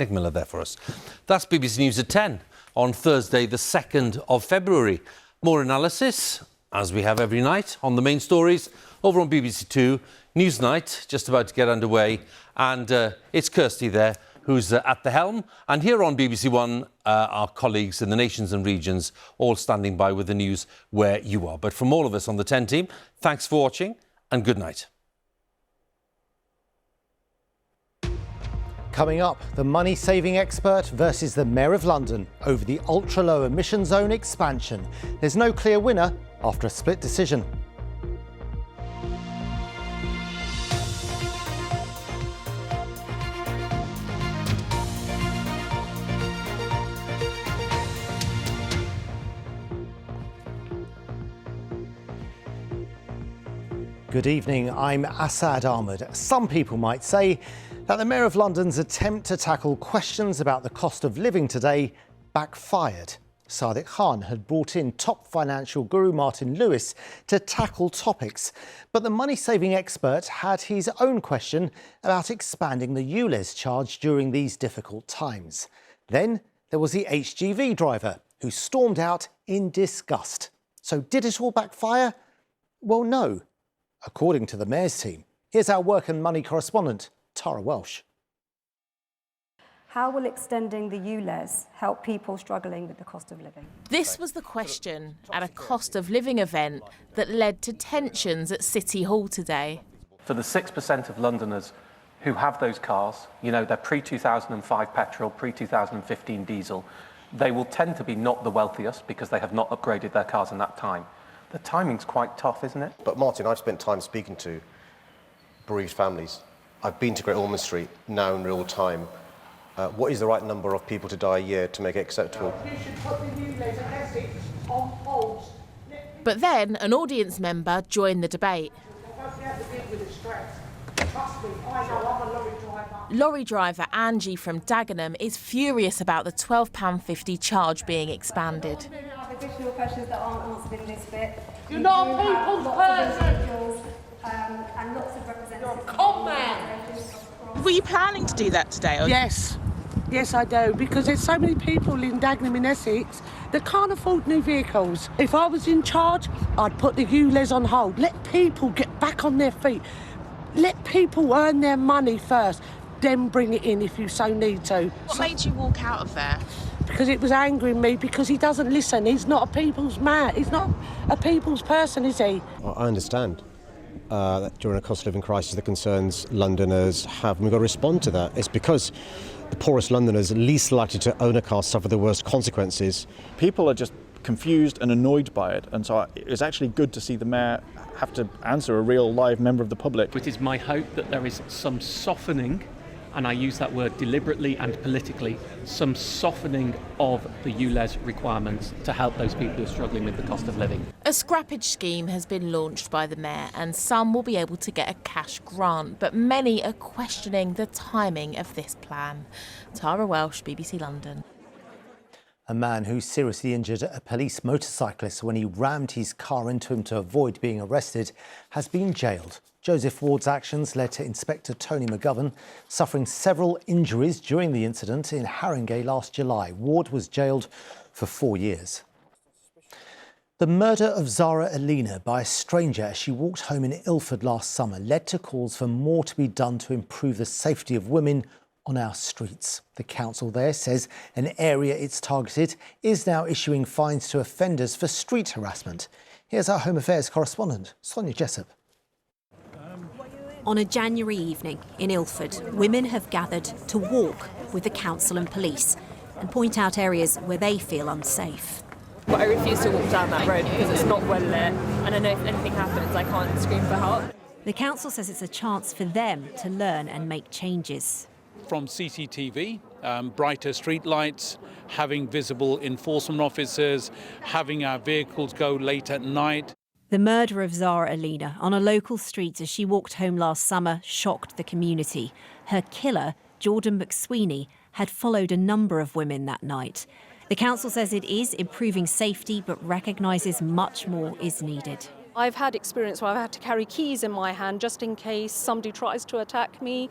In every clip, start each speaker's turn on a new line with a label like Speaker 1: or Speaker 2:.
Speaker 1: Nick Miller there for us. That's BBC News at 10 on Thursday, the 2nd of February. More analysis, as we have every night, on the main stories over on BBC Two. Newsnight, just about to get underway. And it's Kirsty there, who's at the helm. And here on BBC One, our colleagues in the nations and regions, all standing by with the news where you are. But from all of us on the 10 team, thanks for watching and good night.
Speaker 2: Coming up, the money-saving expert versus the Mayor of London over the ultra-low emission zone expansion. There's no clear winner after a split decision. Good evening, I'm Asad Ahmed. Some people might say that the Mayor of London's attempt to tackle questions about the cost of living today backfired. Sadiq Khan had brought in top financial guru Martin Lewis to tackle topics. But the money-saving expert had his own question about expanding the ULEZ charge during these difficult times. Then there was the HGV driver who stormed out in disgust. So did it all backfire? Well, no. According to the Mayor's team. Here's our work and money correspondent, Tara Welsh.
Speaker 3: How will extending the ULEZ help people struggling with the cost of living?
Speaker 4: This was the question at a cost of living event that led to tensions at City Hall today.
Speaker 5: For the 6% of Londoners who have those cars, you know, they're pre-2005 petrol, pre-2015 diesel, they will tend to be not the wealthiest because they have not upgraded their cars in that time. The timing's quite tough, isn't it?
Speaker 6: But Martin, I've spent time speaking to bereaved families. I've been to Great Ormond Street now in real time. What is the right number of people to die a year to make it acceptable?
Speaker 7: You should put the ULEZ and Essex on hold.
Speaker 4: But then an audience member joined the debate. Lorry driver Angie from Dagenham is furious about the £12.50 charge being expanded.
Speaker 3: Additional questions that aren't answered in this bit.
Speaker 7: You're not a people's person.
Speaker 3: And lots of representatives.
Speaker 7: You're a con man.
Speaker 4: Were you planning to do that today?
Speaker 7: Yes. Yes, I do, because there's so many people in Dagenham in Essex that can't afford new vehicles. If I was in charge, I'd put the ULEZ on hold. Let people get back on their feet. Let people earn their money first, then bring it in if you so need to.
Speaker 4: What made you walk out of there?
Speaker 7: Because it was angering me, because he doesn't listen. He's not a people's man. He's not a people's person, is he?
Speaker 6: I understand that during a cost of living crisis, the concerns Londoners have, and we've got to respond to that. It's because the poorest Londoners, least likely to own a car, suffer the worst consequences.
Speaker 8: People are just confused and annoyed by it, and so it's actually good to see the Mayor have to answer a real live member of the public.
Speaker 9: It is my hope that there is some softening, and I use that word deliberately and politically, some softening of the ULEZ requirements to help those people who are struggling with the cost of living.
Speaker 4: A scrappage scheme has been launched by the Mayor and some will be able to get a cash grant, but many are questioning the timing of this plan. Tara Welsh, BBC London.
Speaker 2: A man who seriously injured a police motorcyclist when he rammed his car into him to avoid being arrested has been jailed. Joseph Ward's actions led to Inspector Tony McGovern suffering several injuries during the incident in Haringey last July. Ward was jailed for 4 years. The murder of Zara Alina by a stranger as she walked home in Ilford last summer led to calls for more to be done to improve the safety of women on our streets. The council there says an area it's targeted is now issuing fines to offenders for street harassment. Here's our Home Affairs correspondent, Sonia Jessup.
Speaker 10: On a January evening in Ilford, women have gathered to walk with the council and police and point out areas where they feel unsafe.
Speaker 11: But I refuse to walk down that road because it's not well lit, and I know if anything happens I can't scream for help.
Speaker 10: The council says it's a chance for them to learn and make changes.
Speaker 12: From CCTV, brighter street lights, having visible enforcement officers, having our vehicles go late at night.
Speaker 10: The murder of Zara Alina on a local street as she walked home last summer shocked the community. Her killer, Jordan McSweeney, had followed a number of women that night. The council says it is improving safety but recognises much more is needed.
Speaker 13: I've had experience where I've had to carry keys in my hand just in case somebody tries to attack me.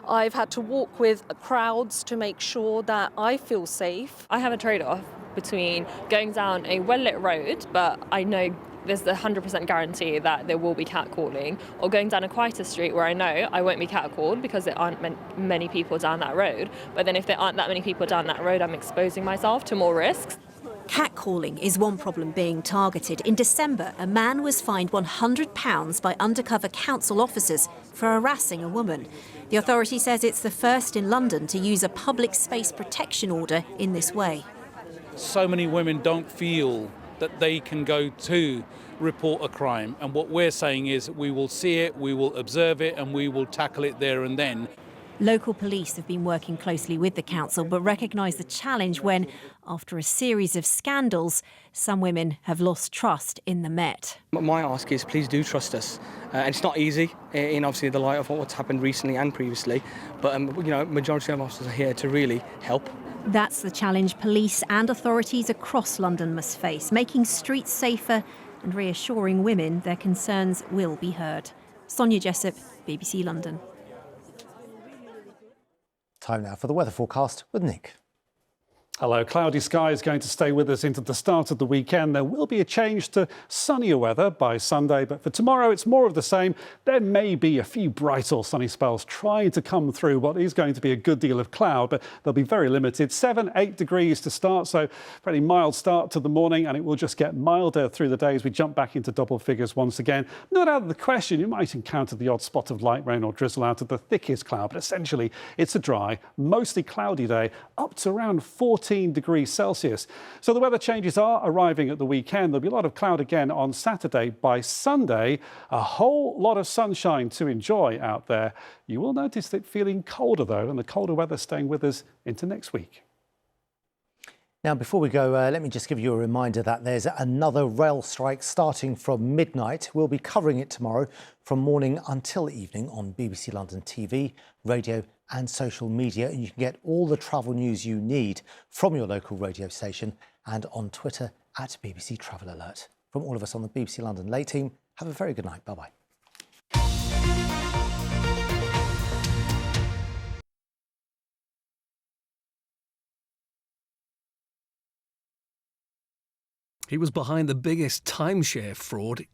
Speaker 13: I've had to walk with crowds to make sure that I feel safe.
Speaker 11: I have a trade-off between going down a well-lit road, but I know there's the 100% guarantee that there will be catcalling, or going down a quieter street where I know I won't be catcalled because there aren't many people down that road. But then if there aren't that many people down that road, I'm exposing myself to more risks.
Speaker 10: Catcalling is one problem being targeted. In December, a man was fined £100 by undercover council officers for harassing a woman. The authority says it's the first in London to use a public space protection order in this way.
Speaker 12: So many women don't feel that they can go to report a crime, and what we're saying is we will see it, we will observe it, and we will tackle it there and then.
Speaker 10: Local police have been working closely with the council but recognise the challenge when, after a series of scandals, some women have lost trust in the Met.
Speaker 14: My ask is please do trust us. And it's not easy in obviously the light of what's happened recently and previously, but majority of officers are here to really help.
Speaker 10: That's the challenge police and authorities across London must face, making streets safer and reassuring women their concerns will be heard. Sonia Jessup, BBC London.
Speaker 2: Time now for the weather forecast with Nick.
Speaker 15: Hello. Cloudy sky is going to stay with us into the start of the weekend. There will be a change to sunnier weather by Sunday, but for tomorrow it's more of the same. There may be a few bright or sunny spells trying to come through what is going to be a good deal of cloud, but they'll be very limited. 7-8 degrees to start, so pretty mild start to the morning, and it will just get milder through the day as we jump back into double figures once again. Not out of the question, you might encounter the odd spot of light rain or drizzle out of the thickest cloud, but essentially it's a dry, mostly cloudy day, up to around 14 degrees Celsius. So the weather changes are arriving at the weekend. There'll be a lot of cloud again on Saturday. By Sunday, a whole lot of sunshine to enjoy out there. You will notice it feeling colder though, and the colder weather staying with us into next week.
Speaker 2: Now, before we go, let me just give you a reminder that there's another rail strike starting from midnight. We'll be covering it tomorrow from morning until evening on BBC London TV, radio and social media. And you can get all the travel news you need from your local radio station and on Twitter at BBC Travel Alert. From all of us on the BBC London Late team, have a very good night. Bye-bye.
Speaker 16: He was behind the biggest timeshare fraud